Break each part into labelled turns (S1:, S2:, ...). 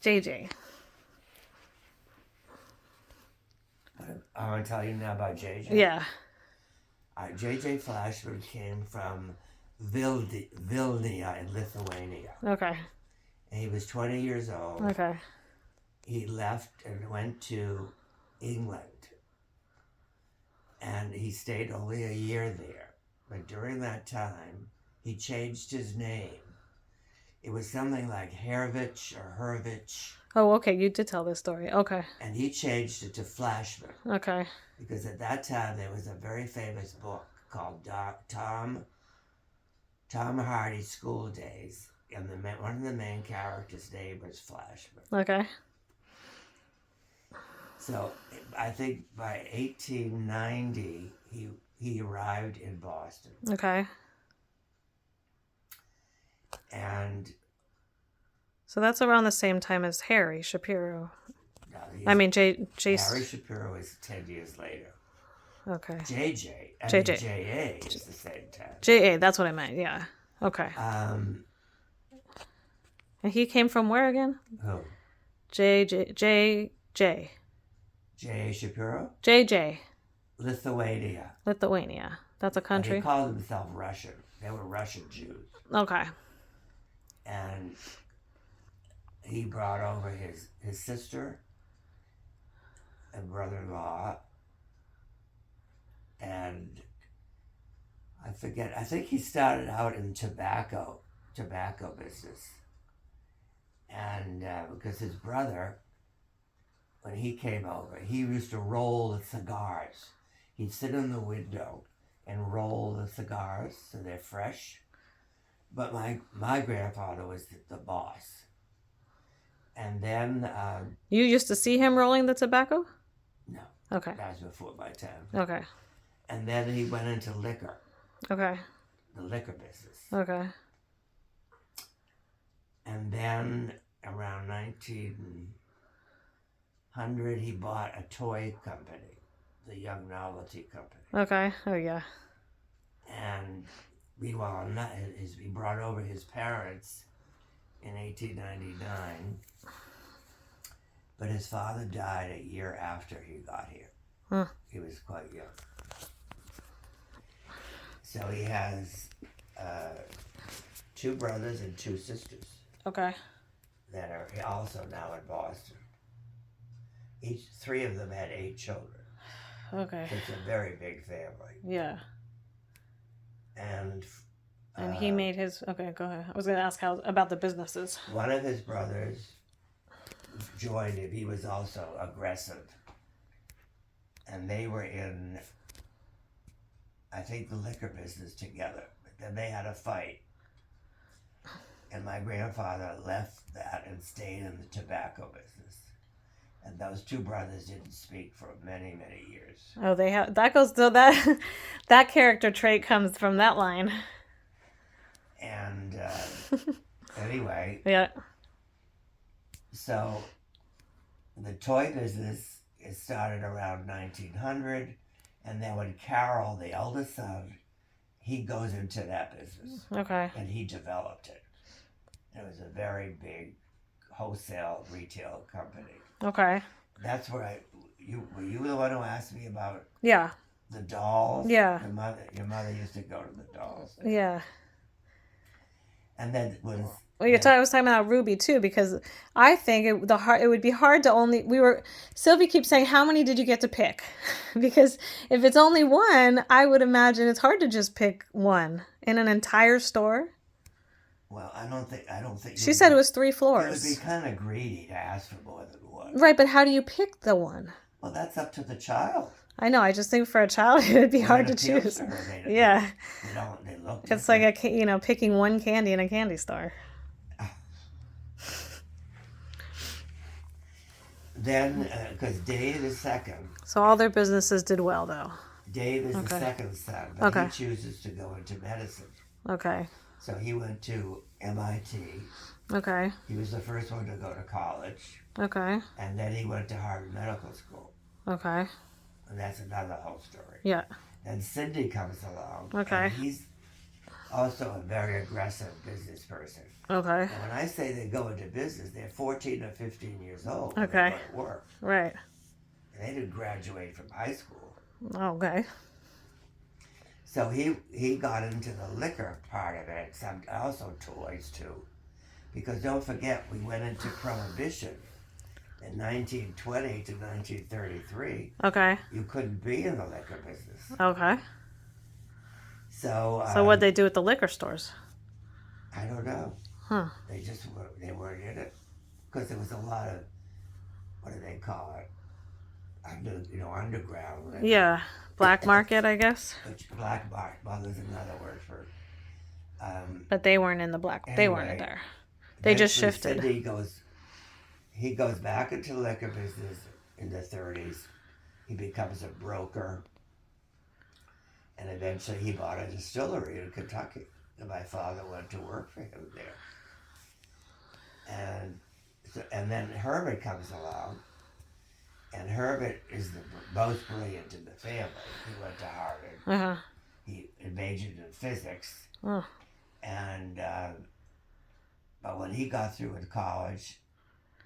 S1: JJ.
S2: I want to tell you now about JJ.
S1: Yeah.
S2: JJ Flashman came from Vilnia in Lithuania.
S1: Okay.
S2: And he was 20 years old.
S1: Okay.
S2: He left and went to England. And he stayed only a year there. But during that time, he changed his name. It was something like Hervich or Hervich.
S1: Oh, okay. You did tell this story. Okay.
S2: And he changed it to Flashman.
S1: Okay.
S2: Because at that time, there was a very famous book called Tom Hardy's School Days. And one of the main characters' name was Flashman.
S1: Okay.
S2: So I think by 1890, he arrived in Boston.
S1: Okay.
S2: And
S1: so that's around the same time as Harry Shapiro.
S2: no,
S1: Harry
S2: Shapiro is 10 years later.
S1: Okay.
S2: JA is the same time.
S1: JA, that's what I meant. Yeah. Okay.
S2: Um,
S1: and he came from where again?
S2: Who?
S1: J.
S2: J.A. Shapiro?
S1: JJ.
S2: Lithuania.
S1: That's a country?
S2: He called himself Russian. They were Russian Jews.
S1: Okay.
S2: And he brought over his sister and brother-in-law. And I forget, I think he started out in tobacco business. And because his brother, when he came over, he used to roll the cigars. He'd sit in the window and roll the cigars so they're fresh. But my grandfather was the boss. And then...
S1: you used to see him rolling the tobacco?
S2: No.
S1: Okay.
S2: That was before my time.
S1: Okay.
S2: And then he went into liquor.
S1: Okay.
S2: The liquor business.
S1: Okay.
S2: And then around 1900, he bought a toy company, the Young Novelty Company.
S1: Okay. Oh, yeah.
S2: And meanwhile, he brought over his parents in 1899, but his father died a year after he got here. He was quite young. So he has 2 brothers and 2 sisters.
S1: Okay.
S2: That are also now in Boston. 3 of them had 8 children.
S1: Okay.
S2: So it's a very big family.
S1: Yeah.
S2: And
S1: he made his... Okay, go ahead. I was going to ask about the businesses.
S2: One of his brothers joined him. He was also aggressive. And they were in, I think, the liquor business together. But then they had a fight. And my grandfather left that and stayed in the tobacco business. And those 2 brothers didn't speak for many, many years.
S1: Oh, they have... That goes... So that character trait comes from that line.
S2: And anyway...
S1: Yeah.
S2: So the toy business started around 1900. And then when Carol, the eldest son, he goes into that business.
S1: Okay.
S2: And he developed it. It was a very big wholesale retail company.
S1: Okay.
S2: That's where were you the one who asked me about
S1: Yeah.
S2: the dolls?
S1: Yeah.
S2: Your mother used to go to the dolls.
S1: Yeah.
S2: And then when...
S1: Well, I was talking about Ruby too, because I think it would be hard to only... Sylvie keeps saying, how many did you get to pick? Because if it's only one, I would imagine it's hard to just pick one in an entire store.
S2: Well, I don't think...
S1: She said it was 3 floors.
S2: It would be kind of greedy to ask for more than one.
S1: Right, but how do you pick the one?
S2: Well, that's up to the child.
S1: I know. I just think for a child, it would be hard to choose. Yeah.
S2: They look
S1: it's like picking one candy in a candy store.
S2: Then, because Dave is second.
S1: So all their businesses did well, though.
S2: Dave is the second son, but he chooses to go into medicine.
S1: Okay.
S2: So he went to MIT.
S1: Okay.
S2: He was the first one to go to college.
S1: Okay.
S2: And then he went to Harvard Medical School.
S1: Okay.
S2: And that's another whole story.
S1: Yeah.
S2: Then Cindy comes along.
S1: Okay.
S2: And also a very aggressive business person.
S1: Okay.
S2: And when I say they go into business, they're 14 or 15 years old when they
S1: Okay.
S2: go to work.
S1: Right.
S2: And they didn't graduate from high school.
S1: Okay.
S2: So he got into the liquor part of it, some also toys too. Because don't forget, we went into Prohibition in 1920 to 1933.
S1: Okay.
S2: You couldn't be in the liquor business.
S1: Okay.
S2: So
S1: So what'd they do at the liquor stores?
S2: I don't know.
S1: Huh.
S2: They weren't in it because there was a lot of, what do they call it? Underground.
S1: Yeah. Black market, I guess.
S2: Which black market? Well, there's another word for.
S1: But they weren't in the black. They weren't in
S2: Anyway,
S1: there. They just shifted.
S2: Sidney he goes back into the liquor business in the 30s. He becomes a broker, and eventually he bought a distillery in Kentucky. And my father went to work for him there. And then Herbert comes along, and Herbert is the most brilliant in the family. He went to Harvard.
S1: Uh-huh.
S2: He majored in physics,
S1: Oh.
S2: and but when he got through in college,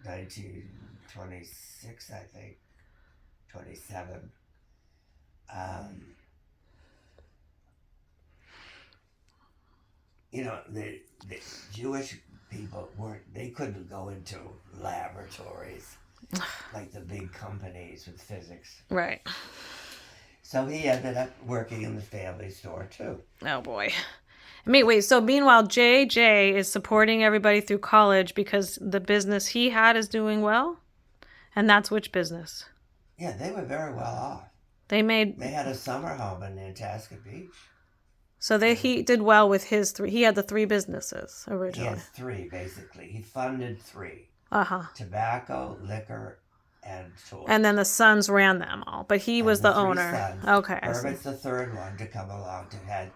S2: 1926, I think, 27. The Jewish people they couldn't go into laboratories like the big companies with physics.
S1: Right.
S2: So he ended up working in the family store too.
S1: Oh boy. Wait, so meanwhile JJ is supporting everybody through college because the business he had is doing well? And that's which business?
S2: Yeah, they were very well off.
S1: They
S2: had a summer home in Nantasket Beach.
S1: So he did well with his three. He had the three businesses originally.
S2: He had three, basically. He funded three.
S1: Uh-huh.
S2: Tobacco, liquor, and toys.
S1: And then the sons ran them all, but he was the owner.
S2: Sons.
S1: Okay.
S2: Herbert's the third one to come along to head.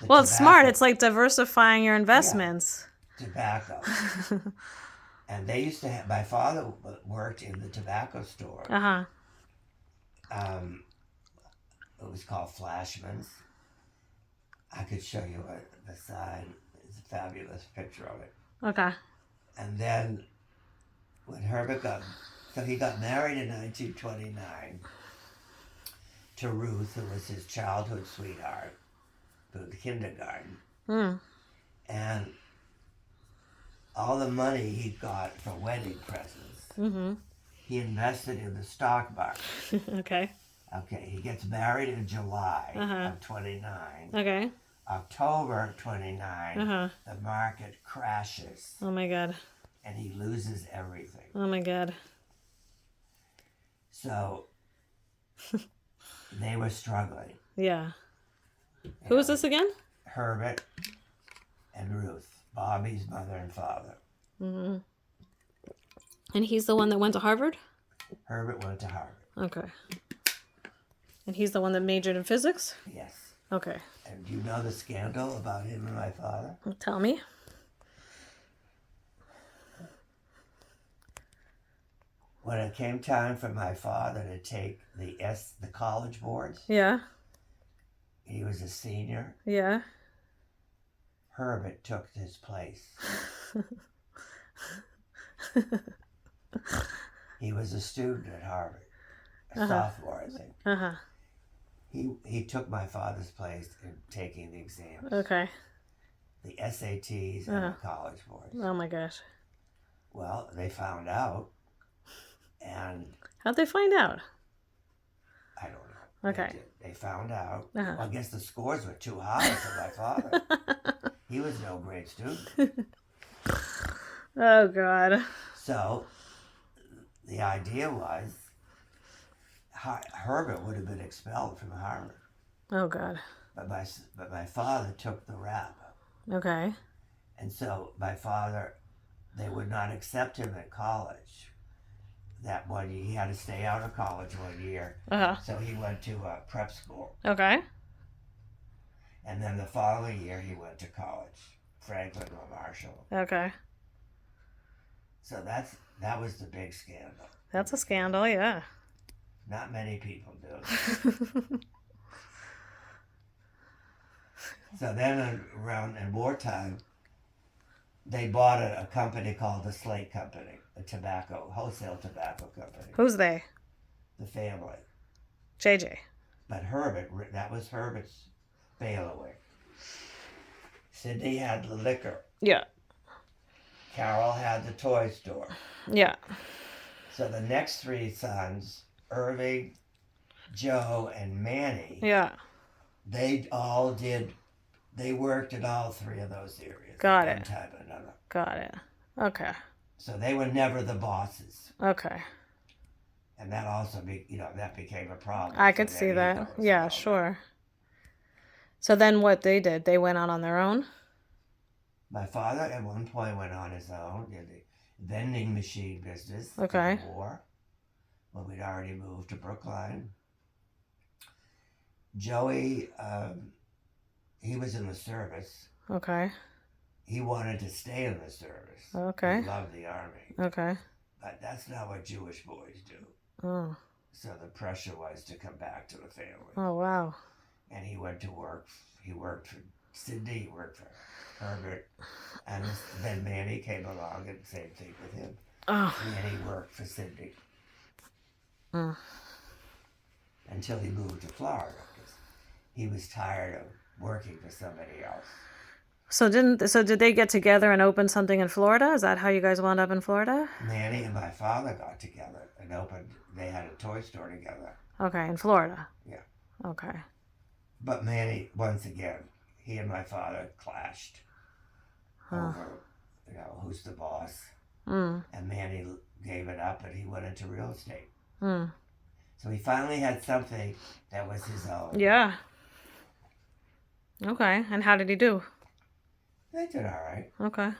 S1: Well, it's smart. It's like diversifying your investments.
S2: Yeah. Tobacco. And they used to have, my father worked in the tobacco store.
S1: Uh-huh.
S2: It was called Flashman's. I could show you the sign. It's a fabulous picture of it.
S1: Okay.
S2: And then when Herbert he got married in 1929 to Ruth, who was his childhood sweetheart, through the kindergarten.
S1: Mm.
S2: And all the money he got for wedding presents, he invested in the stock market.
S1: Okay.
S2: Okay, he gets married in July of 29.
S1: Okay.
S2: October 29, the market crashes.
S1: Oh my God.
S2: And he loses everything.
S1: Oh my God.
S2: So they were struggling.
S1: Yeah. Who is this again?
S2: Herbert and Ruth, Bobby's mother and father.
S1: Mm-hmm. And he's the one that went to Harvard?
S2: Herbert went to Harvard.
S1: Okay. And he's the one that majored in physics?
S2: Yes.
S1: Okay.
S2: And do you know the scandal about him and my father?
S1: Tell me.
S2: When it came time for my father to take the college boards,
S1: Yeah.
S2: he was a senior.
S1: Yeah.
S2: Herbert took his place. He was a student at Harvard, a sophomore, I think.
S1: Uh-huh.
S2: He took my father's place in taking the exams.
S1: Okay.
S2: The SATs and the college boards.
S1: Oh my gosh.
S2: Well, they found out, and
S1: How'd they find out?
S2: I don't know.
S1: Okay.
S2: They found out. Well, I guess the scores were too high for my father. He was no great student.
S1: Oh God.
S2: So the idea was Herbert would have been expelled from Harvard.
S1: Oh God.
S2: But my father took the rap.
S1: Okay.
S2: And so my father, they would not accept him at college. That 1 year, he had to stay out of college 1 year. So he went to prep school.
S1: Okay.
S2: And then the following year he went to college, Franklin or Marshall.
S1: Okay.
S2: So that was the big scandal.
S1: That's a scandal, yeah.
S2: Not many people do. So then around in wartime, they bought a company called the Slate Company, a wholesale tobacco company.
S1: Who's they?
S2: The family.
S1: JJ.
S2: But that was Herbert's bailiwick. Sidney had the liquor.
S1: Yeah.
S2: Carol had the toy store.
S1: Yeah.
S2: So the next three sons, Irving, Joe, and Manny,
S1: Yeah.
S2: they worked in all three of those areas
S1: Got
S2: at
S1: it.
S2: one time or another.
S1: Got it. Okay.
S2: So they were never the bosses.
S1: Okay.
S2: And that also, that became a problem.
S1: I could see that. Yeah, sure. So then what they did, they went out on their own?
S2: My father at one point went on his own, did the vending machine business.
S1: Okay.
S2: For the war, when we'd already moved to Brookline. Joey, he was in the service.
S1: Okay.
S2: He wanted to stay in the service.
S1: Okay.
S2: He loved the army.
S1: Okay.
S2: But that's not what Jewish boys do.
S1: Oh.
S2: So the pressure was to come back to the family.
S1: Oh, wow.
S2: And he went to work. He worked for Sidney, he worked for Herbert. And then Manny came along and same thing with him.
S1: Oh.
S2: Manny worked for Sidney. Until he moved to Florida because he was tired of working for somebody else.
S1: So did they get together and open something in Florida? Is that how you guys wound up in Florida?
S2: Manny and my father got together and they had a toy store together.
S1: Okay, in Florida.
S2: Yeah.
S1: Okay.
S2: But Manny, once again, he and my father clashed over, who's the boss. And Manny gave it up and he went into real estate. So he finally had something that was his own.
S1: Yeah. Okay, and how did he do?
S2: They did all right.
S1: Okay.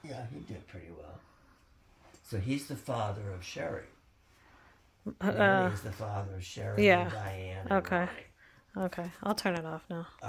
S2: Yeah, he did pretty well. So he's the father of Sherry. He's the father of Sherry and Diane and
S1: Okay.
S2: Ronnie.
S1: Okay, I'll turn it off now.